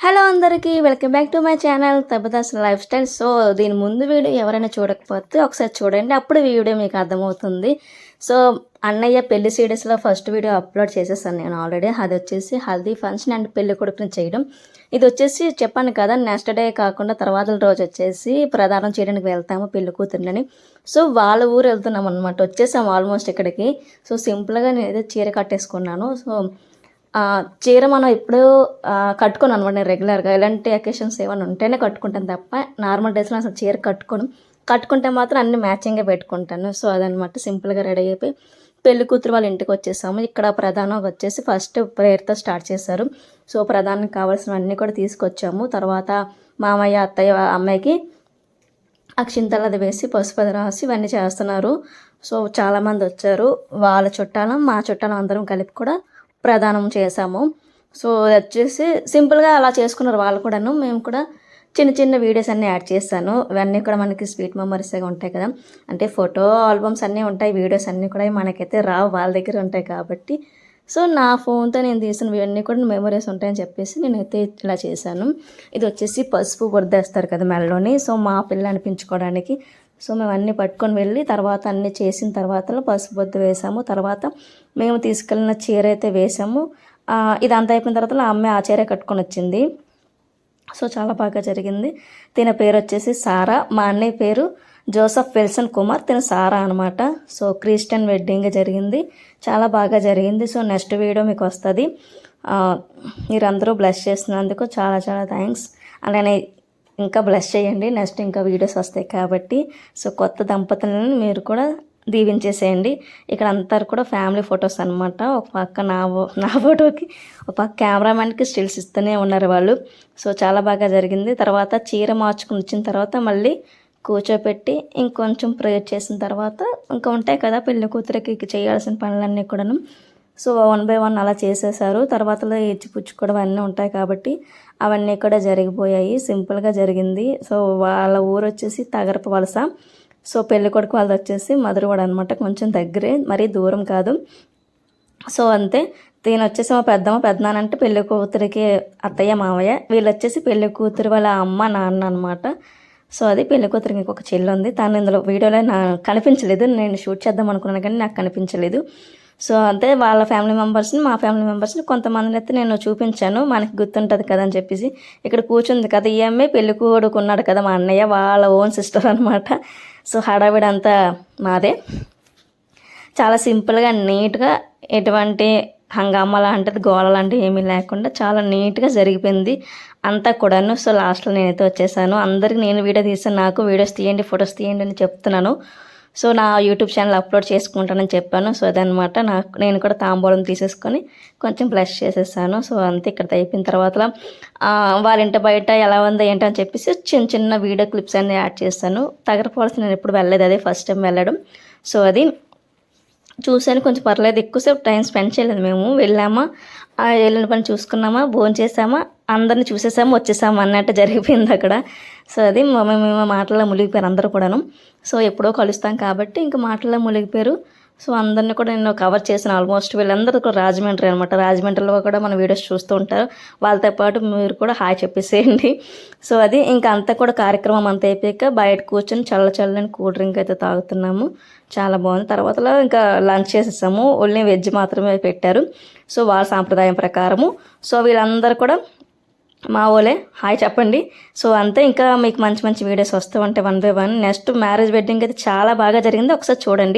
Hello అందరికీ welcome back to my channel Tabadas lifestyle. So దీని ముందు వీడియో ఎవరైనా చూడకపోతే ఒకసారి చూడండి, అప్పుడు వీడియో మీకు అర్థమవుతుంది. సో అన్నయ్య పెళ్లి సిరీస్లో ఫస్ట్ వీడియో అప్లోడ్ చేసేసాను నేను ఆల్రెడీ. అది వచ్చేసి హల్దీ ఫంక్షన్ అండ్ పెళ్లి కొడుకుని చేయడం. ఇది వచ్చేసి చెప్పాను కదా, నెక్స్ట్ డే కాకుండా తర్వాత రోజు వచ్చేసి ప్రదానం చేయడానికి వెళ్తాము పెళ్లి కూతుర్ని. సో వాళ్ళ ఊరు వెళ్తున్నాం అనమాట. వచ్చేసాము ఆల్మోస్ట్ ఇక్కడికి. సో సింపుల్గా నేను ఏదో చీర కట్టేసుకున్నాను. సో చీర మనం ఎప్పుడూ కట్టుకోను అనమాట. నేను రెగ్యులర్గా ఇలాంటి అకేషన్స్ ఏమైనా ఉంటేనే కట్టుకుంటాను తప్ప నార్మల్ డేస్లో అసలు చీర కట్టుకోను. కట్టుకుంటే మాత్రం అన్ని మ్యాచింగ్గా పెట్టుకుంటాను. సో అదనమాట. సింపుల్గా రెడీ అయిపోయి పెళ్లి కూతురు వాళ్ళ ఇంటికి వచ్చేసాము. ఇక్కడ ప్రధానం వచ్చేసి ఫస్ట్ ప్రేయర్తో స్టార్ట్ చేశారు. సో ప్రధానానికి కావాల్సినవన్నీ కూడా తీసుకొచ్చాము. తర్వాత మామయ్య అత్తయ్య అమ్మాయికి అక్షింతలు అది వేసి పసుపు అది రాసి ఇవన్నీ చేస్తున్నారు. సో చాలామంది వచ్చారు. వాళ్ళ చుట్టాలం మా చుట్టాలం అందరం కలిపి కూడా ప్రదానం చేసాము. సో వచ్చేసి సింపుల్గా అలా చేసుకున్నారు వాళ్ళు కూడాను. మేము కూడా చిన్న చిన్న వీడియోస్ అన్నీ యాడ్ చేశాను. ఇవన్నీ కూడా మనకి స్వీట్ మెమరీస్గా ఉంటాయి కదా. అంటే ఫోటో ఆల్బమ్స్ అన్నీ ఉంటాయి, వీడియోస్ అన్నీ కూడా మనకైతే రావు, వాళ్ళ దగ్గర ఉంటాయి కాబట్టి. సో నా ఫోన్తో నేను తీసిన ఇవన్నీ కూడా మెమరీస్ ఉంటాయని చెప్పేసి నేనైతే ఇలా చేశాను. ఇది వచ్చేసి పసుపు బొద్దేస్తారు కదా మెడలోని. సో మా పిల్ల అనిపించుకోవడానికి సో మేము అన్నీ పట్టుకొని వెళ్ళి తర్వాత అన్నీ చేసిన తర్వాత పసుపు బొద్ద వేసాము. తర్వాత మేము తీసుకెళ్ళిన చీర అయితే వేసాము. ఇదంతా అయిపోయిన తర్వాత ఆ అమ్మాయి ఆ చీర కట్టుకొని వచ్చింది. సో చాలా బాగా జరిగింది. తిన పేరు వచ్చేసి సారా, మా అన్నయ్య పేరు జోసఫ్ విల్సన్ కుమార్, తిన సారా అనమాట. సో క్రిస్టియన్ వెడ్డింగ్ జరిగింది, చాలా బాగా జరిగింది. సో నెక్స్ట్ వీడియో మీకు వస్తుంది. మీరందరూ బ్లెస్ చేసినందుకు చాలా చాలా థ్యాంక్స్. అలానే ఇంకా బ్లెస్ చేయండి, నెక్స్ట్ ఇంకా వీడియోస్ వస్తాయి కాబట్టి. సో కొత్త దంపతులను మీరు కూడా దీవించేసేయండి. ఇక్కడ అంతా కూడా ఫ్యామిలీ ఫొటోస్ అనమాట. ఒక పక్క నా ఫోటోకి ఒక పక్క కెమెరామ్యాన్కి స్టిల్స్ ఇస్తూనే ఉన్నారు వాళ్ళు. సో చాలా బాగా జరిగింది. తర్వాత చీర మార్చుకుని వచ్చిన తర్వాత మళ్ళీ కూర్చోపెట్టి ఇంకొంచెం ప్రేయర్ చేసిన తర్వాత ఇంకా ఉంటాయి కదా పెళ్లి కూతురికి చేయాల్సిన పనులన్నీ కూడాను. సో 1 by 1 అలా చేసేసారు. తర్వాతలో ఇచ్చిపుచ్చుకోవడం అన్నీ ఉంటాయి కాబట్టి అవన్నీ కూడా జరిగిపోయాయి. సింపుల్గా జరిగింది. సో వాళ్ళ ఊరు వచ్చేసి తగరప వలస. సో పెళ్లి కొడుకు వాళ్ళది వచ్చేసి మధురవాడ అనమాట, కొంచెం దగ్గరే, మరీ దూరం కాదు. సో అంతే. దీని వచ్చేసి మా పెద్దనాన్న అంటే పెళ్లి కూతురికి అత్తయ్య మావయ్య, వీళ్ళు వచ్చేసి పెళ్లి కూతురు వాళ్ళ అమ్మ నాన్న అనమాట. సో అది పెళ్లి కూతురికి ఇంకొక చెల్లి ఉంది. తను ఇందులో వీడియోలో కనిపించలేదు. నేను షూట్ చేద్దాం అనుకున్నాను కానీ నాకు కనిపించలేదు. సో అంతే. వాళ్ళ ఫ్యామిలీ మెంబర్స్ని మా ఫ్యామిలీ మెంబర్స్ని కొంతమందిని అయితే నేను చూపించాను, మనకి గుర్తుంటుంది కదా అని చెప్పేసి. ఇక్కడ కూర్చుంది కదా ఈ అమ్మాయి పెళ్లి కొడుకున్నాడు కదా మా అన్నయ్య, వాళ్ళ ఓన్ సిస్టర్ అనమాట. సో హడావిడంతా మాదే. చాలా సింపుల్గా నీట్గా ఎటువంటి హంగామా లాంటిది గోళ లాంటివి ఏమీ లేకుండా చాలా నీట్గా జరిగిపోయింది అంతా కూడాను. సో లాస్ట్లో నేనైతే వచ్చేసాను. అందరికి నేను వీడియో తీసాను, నాకు వీడియోస్ తీయండి ఫొటోస్ తీయండి అని చెప్తున్నాను. సో నా యూట్యూబ్ ఛానల్ అప్లోడ్ చేసుకుంటానని చెప్పాను. సో అదనమాట. నేను కూడా తాంబూలం తీసేసుకొని కొంచెం బ్లష్ చేసేసాను. సో అంతే. ఇక్కడ అయిపోయిన తర్వాత వాళ్ళ ఇంటి బయట ఎలా ఉంది ఏంటని చెప్పేసి చిన్న చిన్న వీడియో క్లిప్స్ అన్నీ యాడ్ చేస్తాను. తగరపోవాల్సి నేను ఎప్పుడు వెళ్ళలేదు, అదే ఫస్ట్ టైం వెళ్ళడం. సో అది చూసాను, కొంచెం పర్లేదు. ఎక్కువసేపు టైం స్పెండ్ చేయలేదు. మేము వెళ్ళామా, వెళ్ళిన పని చూసుకున్నామా, భోజనం చేసామా, అందరిని చూసేసాము వచ్చేసాము అన్నట్టు జరిగిపోయింది అక్కడ. సో అది మేము మాటల్లో మునిగిపోయారు అందరూ కూడాను. సో ఎప్పుడో కలుస్తాం కాబట్టి ఇంకా మాటల్లో మునిగిపోయారు. సో అందరిని కూడా నేను కవర్ చేసిన ఆల్మోస్ట్. వీళ్ళందరూ కూడా రాజమండ్రి అనమాట. రాజమండ్రిలో కూడా మన వీడియోస్ చూస్తూ ఉంటారు. వాళ్ళతో పాటు మీరు కూడా హాయ్ చెప్పేసేయండి. సో అది ఇంకా అంతా కూడా కార్యక్రమం అంతా అయిపోయాక బయట కూర్చొని చల్లని కూల్ డ్రింక్ అయితే తాగుతున్నాము. చాలా బాగుంది. తర్వాతలో ఇంకా లంచ్ చేసేసాము. ఓన్లీ వెజ్ మాత్రమే పెట్టారు. సో వాళ్ళ సాంప్రదాయం ప్రకారము. సో వీళ్ళందరూ కూడా మా ఓలే హాయ్ చెప్పండి. సో అంతే. ఇంకా మీకు మంచి మంచి వీడియోస్ వస్తూ ఉంటాయి 1 by 1. నెక్స్ట్ మ్యారేజ్ వెడ్డింగ్ అయితే చాలా బాగా జరిగింది, ఒకసారి చూడండి.